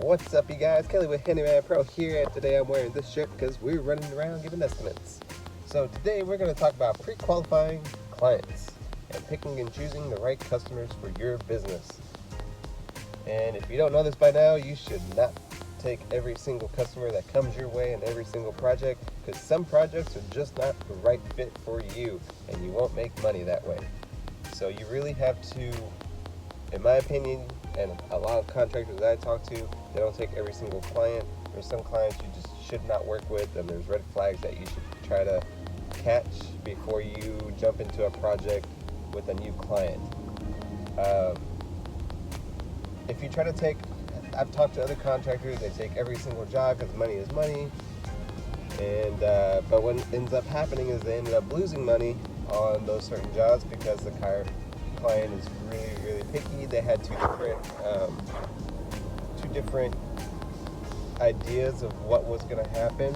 What's up, you guys? Kelly with Handyman Pro here, and today I'm wearing this shirt because we're running around giving estimates. So today we're going to talk about pre-qualifying clients and picking and choosing the right customers for your business. And if you don't know this by now, you should not take every single customer that comes your way in every single project, because some projects are just not the right fit for you and you won't make money that way. So you really have to, in my opinion, and a lot of contractors that I talk to, they don't take every single client. There's some clients you just should not work with, and there's red flags that you should try to catch before you jump into a project with a new client. If you try to take, I've talked to other contractors, they take every single job because money is money, and but what ends up happening is they ended up losing money on those certain jobs because the client is really picky. They had two different ideas of what was going to happen,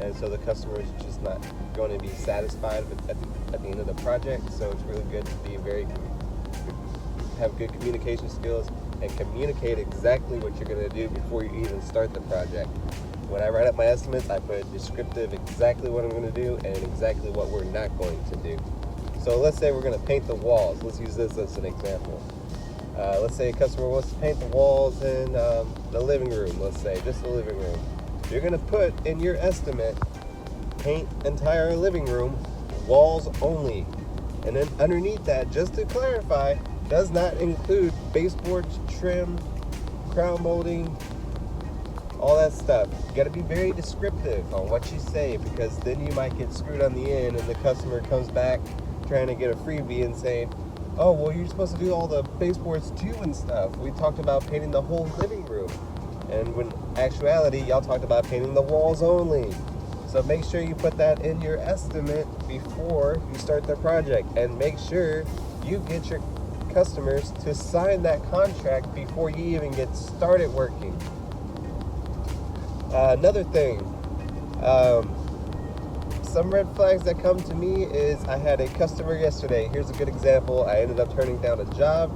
and so the customer is just not going to be satisfied at the end of the project. So it's really good to be have good communication skills and communicate exactly what you're going to do before you even start the project. When I write up my estimates, I put descriptive exactly what I'm going to do and exactly what we're not going to do. So let's say we're going to paint the walls. Let's use this as an example. Let's say a customer wants to paint the walls in the living room, let's say, just the living room. You're going to put in your estimate, paint entire living room, walls only. And then underneath that, just to clarify, does not include baseboards, trim, crown molding, all that stuff. You got to be very descriptive on what you say, because then you might get screwed on the end and the customer comes back trying to get a freebie and saying, oh, well, you're supposed to do all the baseboards too and stuff. We talked about painting the whole living room. And when actuality, y'all talked about painting the walls only. So make sure you put that in your estimate before you start the project, and make sure you get your customers to sign that contract before you even get started working. Another thing, some red flags that come to me is I had a customer yesterday. Here's a good example. I ended up turning down a job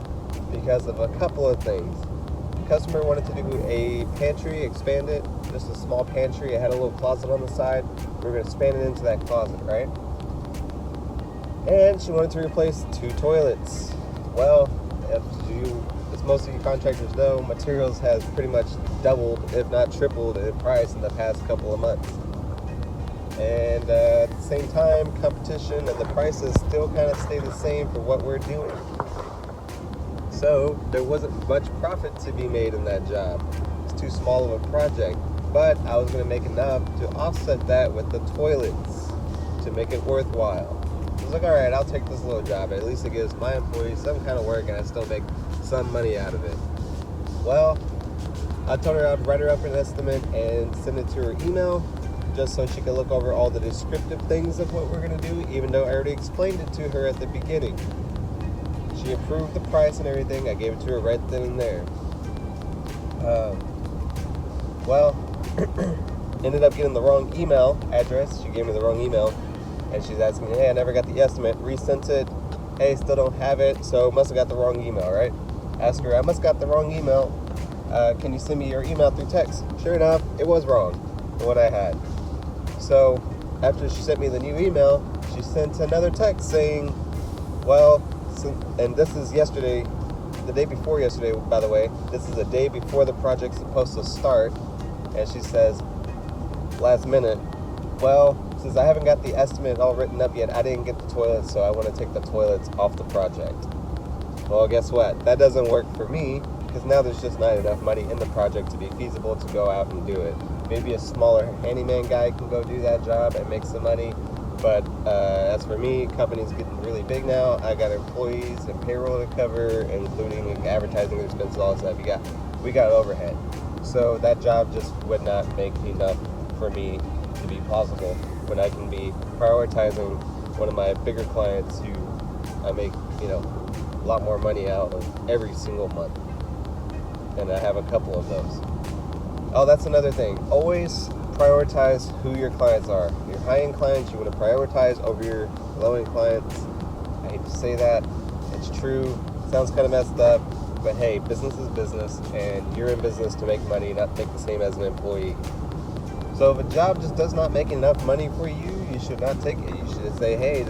because of a couple of things. The customer wanted to do a pantry, expand it, just a small pantry. It had a little closet on the side. We were going to expand it into that closet, right? And she wanted to replace 2 toilets. Well, as most of you contractors know, materials has pretty much doubled, if not tripled, in price in the past couple of months. And at the same time, competition and the prices still kind of stay the same for what we're doing. So there wasn't much profit to be made in that job. It's too small of a project. But I was going to make enough to offset that with the toilets to make it worthwhile. I was like, all right, I'll take this little job. At least it gives my employees some kind of work and I still make some money out of it. Well, I told her I'd write her up an estimate and send it to her email, just so she could look over all the descriptive things of what we're going to do, even though I already explained it to her at the beginning. She approved the price and everything. I gave it to her right then and there. Ended up getting the wrong email address. She gave me the wrong email, and she's asking me, hey, I never got the estimate. Resent it. Hey, still don't have it, so must have got the wrong email, right? Ask her, I must have got the wrong email. Can you send me your email through text? Sure enough, it was wrong for what I had. So after she sent me the new email, she sent another text saying, well, and this is yesterday, the day before yesterday, by the way. This is the day before the project's supposed to start. And she says, last minute, well, since I haven't got the estimate all written up yet, I didn't get the toilets, so I want to take the toilets off the project. Well, guess what? That doesn't work for me, because now there's just not enough money in the project to be feasible to go out and do it. Maybe a smaller handyman guy can go do that job and make some money. But as for me, company's getting really big now. I got employees and payroll to cover, including advertising expenses, all that stuff. We got overhead. So that job just would not make enough for me to be possible when I can be prioritizing one of my bigger clients who I make, a lot more money out of every single month. And I have a couple of those. Oh, that's another thing. Always prioritize who your clients are. Your high-end clients, you want to prioritize over your low-end clients. I hate to say that. It's true. Sounds kind of messed up. But hey, business is business, and you're in business to make money, not make the same as an employee. So if a job just does not make enough money for you, you should not take it. You should say, hey,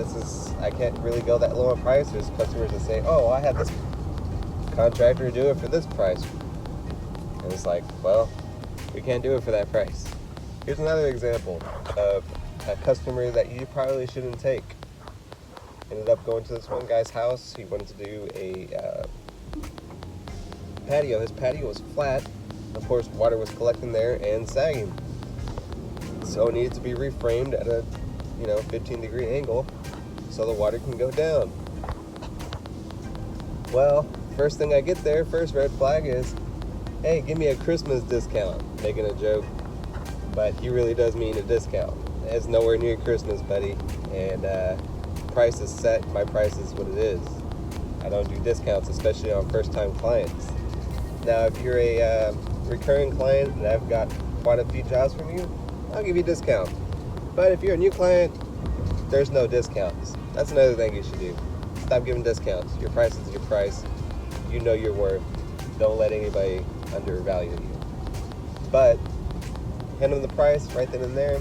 I can't really go that low on price. There's customers that say, oh, I had this contractor do it for this price. And it's like, well, we can't do it for that price. Here's another example of a customer that you probably shouldn't take. Ended up going to this one guy's house. He wanted to do a patio. His patio was flat. Of course, water was collecting there and sagging. So it needed to be reframed at a 15-degree angle so the water can go down. Well, first thing I get there, first red flag is, hey, give me a Christmas discount. Making a joke, but he really does mean a discount. It's nowhere near Christmas, buddy. And price is set. My price is what it is. I don't do discounts, especially on first-time clients. Now, if you're a recurring client and I've got quite a few jobs from you, I'll give you a discount. But if you're a new client, there's no discounts. That's another thing you should do. Stop giving discounts. Your price is your price. You know your worth. Don't let anybody undervalue you. But hand them the price right then and there,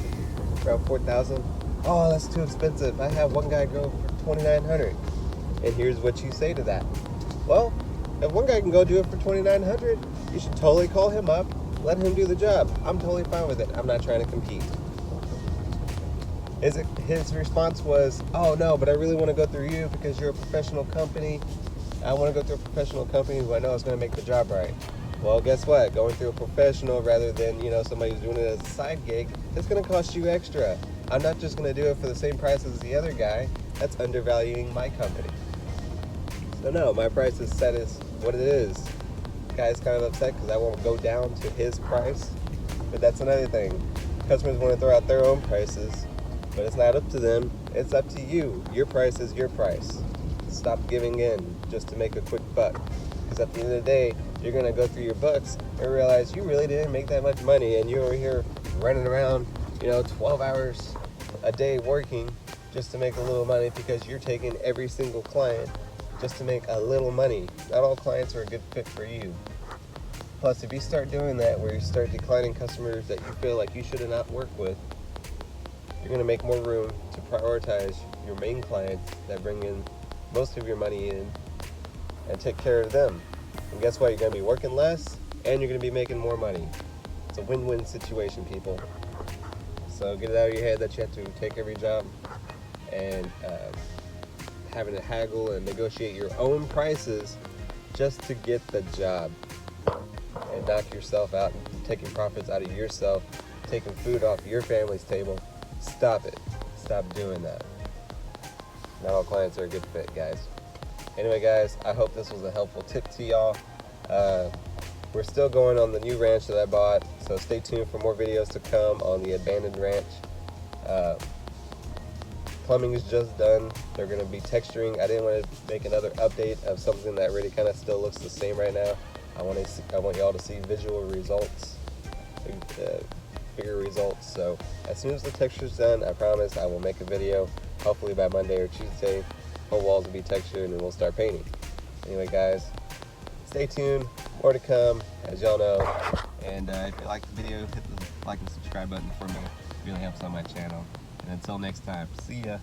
around $4,000. Oh, that's too expensive. I have one guy go for $2,900. And here's what you say to that. Well, if one guy can go do it for $2,900, you should totally call him up, let him do the job. I'm totally fine with it. I'm not trying to compete. His response was, oh no, but I really want to go through you because you're a professional company. I want to go through a professional company who I know is going to make the job right. Well, guess what? Going through a professional rather than, somebody who's doing it as a side gig, it's going to cost you extra. I'm not just going to do it for the same price as the other guy. That's undervaluing my company. So no, my price is set as what it is. The guy's kind of upset because I won't go down to his price. But that's another thing. Customers want to throw out their own prices, but it's not up to them. It's up to you. Your price is your price. Stop giving in just to make a quick buck. Because at the end of the day, you're going to go through your books and realize you really didn't make that much money, and you're over here running around, 12 hours a day working just to make a little money because you're taking every single client just to make a little money. Not all clients are a good fit for you. Plus, if you start doing that, where you start declining customers that you feel like you should not work with, you're going to make more room to prioritize your main clients that bring in most of your money in and take care of them. And guess what? You're going to be working less and you're going to be making more money. It's a win-win situation, people. So get it out of your head that you have to take every job and having to haggle and negotiate your own prices just to get the job and knock yourself out and taking profits out of yourself, taking food off your family's table. Stop it. Stop doing that. Not all clients are a good fit, guys. Anyway, guys, I hope this was a helpful tip to y'all. We're still going on the new ranch that I bought, so stay tuned for more videos to come on the abandoned ranch. Plumbing is just done. They're going to be texturing. I didn't want to make another update of something that really kind of still looks the same right now. I want y'all to see visual results, bigger results. So as soon as the texture's done, I promise I will make a video. Hopefully by Monday or Tuesday, whole walls will be textured and we'll start painting. Anyway, guys, stay tuned. More to come, as y'all know. And if you like the video, hit the like and subscribe button for me. It really helps on my channel. And until next time, see ya.